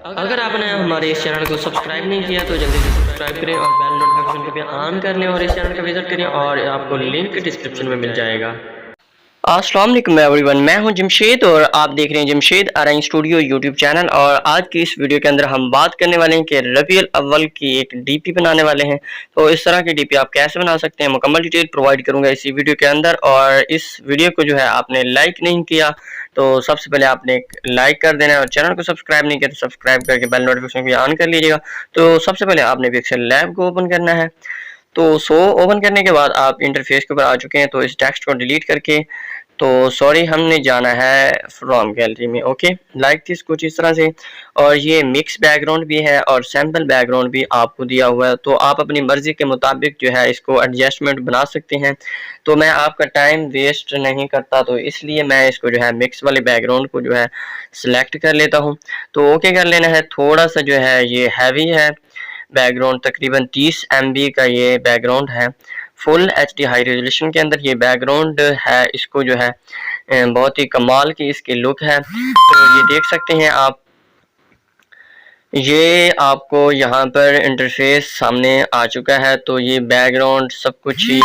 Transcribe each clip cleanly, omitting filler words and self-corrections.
अगर आपने हमारे इस चैनल को सब्सक्राइब नहीं किया तो जल्दी से सब्सक्राइब करें और बेल नोटिफिकेशन को भी ऑन कर लें और इस चैनल का विजिट करें और आपको लिंक डिस्क्रिप्शन में मिल जाएगा। अस्सलाम वालेकुम एवरीवन, मैं हूं जमशेद और आप देख रहे हैं Jamshed Arain studio YouTube channel. और आज की इस वीडियो के अंदर हम बात करने वाले हैं कि रबीउल अव्वल की एक डीपी बनाने वाले हैं। तो इस तरह की डीपी आप कैसे बना सकते हैं, मुकम्मल डिटेल प्रोवाइड करूंगा इसी वीडियो के अंदर। और इस वीडियो को जो है आपने लाइक नहीं किया तो सबसे पहले आपने एक लाइक कर देना है और चैनल को सब्सक्राइब नहीं किया तो सब्सक्राइब करके बेल नोटिफिकेशन भी ऑन कर लीजिएगा। तो सबसे पहले आपने पिक्सल लैब को ओपन करना है। तो ओपन करने के बाद आप इंटरफेस के ऊपर आ चुके हैं। तो इस टेक्स्ट को डिलीट करके तो सॉरी हमने जाना है फ्रॉम गैलरी में। ओके, लाइक दिस कुछ इस तरह से। और ये मिक्स बैकग्राउंड भी है और सैम्पल बैकग्राउंड भी आपको दिया हुआ है, तो आप अपनी मर्जी के मुताबिक जो है इसको एडजस्टमेंट बना सकते हैं। तो मैं आपका टाइम वेस्ट नहीं करता तो इसलिए मैं इसको जो है मिक्स वाले बैकग्राउंड को जो है सिलेक्ट कर लेता हूँ। तो ओके कर लेना है। थोड़ा सा जो है ये हैवी है बैकग्राउंड, तकरीबन 30 MB का ये बैकग्राउंड है। फुल HD हाई रेजोल्यूशन के अंदर ये बैकग्राउंड है। इसको जो है बहुत ही कमाल की इसकी लुक है। तो ये देख सकते हैं आप, ये आपको यहाँ पर इंटरफेस सामने आ चुका है। तो ये बैकग्राउंड सब कुछ ये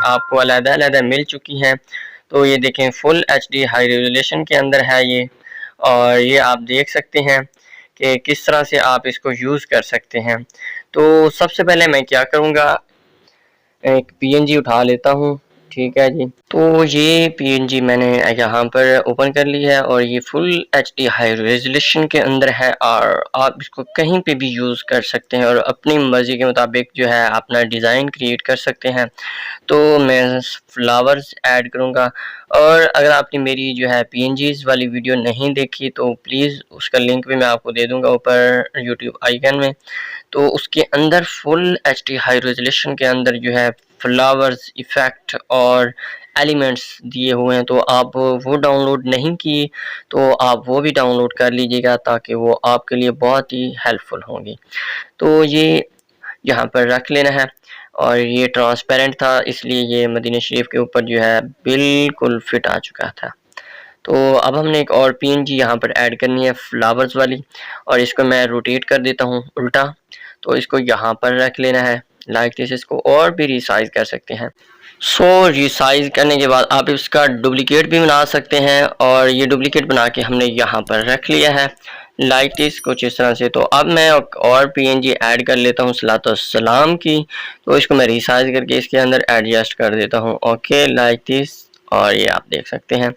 आपको अलग-अलग मिल चुकी हैं। तो ये देखें फुल HD हाई रेजोल्यूशन के अंदर है ये। और ये आप देख सकते हैं कि किस तरह से आप इसको यूज़ कर सकते हैं। तो सबसे पहले मैं क्या करूँगा, एक PNG उठा लेता हूँ। ठीक है जी, तो ये PNG मैंने यहाँ पर ओपन कर ली है और ये फुल HD हाई रेजोल्यूशन के अंदर है और आप इसको कहीं पे भी यूज़ कर सकते हैं और अपनी मर्ज़ी के मुताबिक जो है अपना डिज़ाइन क्रिएट कर सकते हैं। तो मैं फ्लावर्स ऐड करूँगा। और अगर आपने मेरी जो है PNGs वाली वीडियो नहीं देखी तो प्लीज़ उसका लिंक भी मैं आपको दे दूँगा ऊपर यूट्यूब आइकन में। तो उसके अंदर फुल HD हाई रेजोल्यूशन के अंदर जो है फ्लावर्स, इफ़ेक्ट और एलिमेंट्स दिए हुए हैं। तो आप वो डाउनलोड नहीं किए तो आप वो भी डाउनलोड कर लीजिएगा ताकि वो आपके लिए बहुत ही हेल्पफुल होंगी। तो ये यहाँ पर रख लेना है। और ये ट्रांसपेरेंट था इसलिए ये मदीना शरीफ के ऊपर जो है बिल्कुल फिट आ चुका था। तो अब हमने एक और PNG यहाँ पर ऐड करनी है फ्लावर्स वाली और इसको मैं रोटेट कर देता हूँ उल्टा। तो इसको यहाँ पर रख लेना है लाइक दिस। इसको और भी रिसाइज कर सकते हैं। रिसाइज करने के बाद आप इसका डुप्लीकेट भी बना सकते हैं और ये डुप्लीकेट बना के हमने यहाँ पर रख लिया है लाइक दिस कुछ इस तरह से। तो अब मैं और PNG ऐड कर लेता हूँ सलाम की। तो इसको मैं रिसाइज करके इसके अंदर एडजस्ट कर देता हूँ। ओके लाइक दिस, और ये आप देख सकते हैं।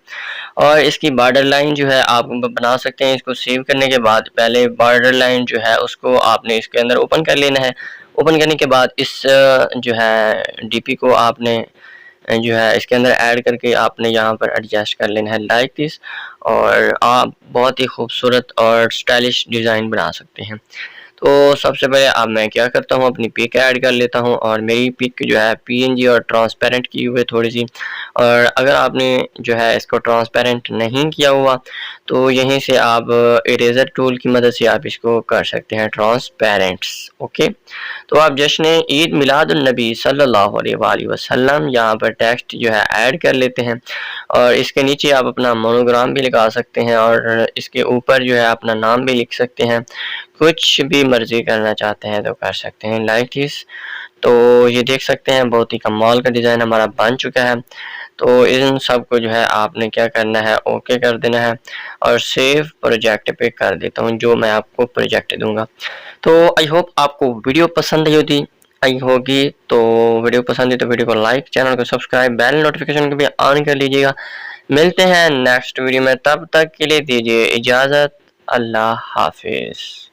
और इसकी बॉर्डर लाइन जो है आप बना सकते हैं। इसको सेव करने के बाद पहले बॉर्डर लाइन जो है उसको आपने इसके अंदर ओपन कर लेना है। ओपन करने के बाद इस जो है DP को आपने जो है इसके अंदर ऐड करके आपने यहाँ पर एडजस्ट कर लेना है लाइक दिस। और आप बहुत ही खूबसूरत और स्टाइलिश डिज़ाइन बना सकते हैं। तो सबसे पहले अब मैं क्या करता हूँ, अपनी पिक ऐड कर लेता हूँ और मेरी पिक जो है PNG और ट्रांसपेरेंट की हुई थोड़ी सी। और अगर आपने जो है इसको ट्रांसपेरेंट नहीं किया हुआ तो यहीं से आप इरेजर टूल की मदद से आप इसको कर सकते हैं ट्रांसपेरेंट्स। ओके, तो आप जश्न ईद मिलादुन्नबी सल्लल्लाहु अलैहि वसल्लम यहाँ पर टेक्स्ट जो है ऐड कर लेते हैं और इसके नीचे आप अपना मोनोग्राम भी लगा सकते हैं और इसके ऊपर जो है अपना नाम भी लिख सकते हैं। कुछ भी मर्जी करना चाहते हैं तो कर सकते हैं लाइक दिस। तो ये देख सकते हैं बहुत ही कमाल का डिज़ाइन हमारा बन चुका है। तो इन सब को जो है आपने क्या करना है, ओके कर देना है और सेव प्रोजेक्ट पे कर देता हूँ जो मैं आपको प्रोजेक्ट दूंगा। तो आई होप आपको वीडियो पसंद आई होगी। तो वीडियो पसंद है तो वीडियो को लाइक, चैनल को सब्सक्राइब, बेल नोटिफिकेशन को भी ऑन कर लीजिएगा। मिलते हैं नेक्स्ट वीडियो में, तब तक के लिए दीजिए इजाज़त। अल्लाह हाफिज़।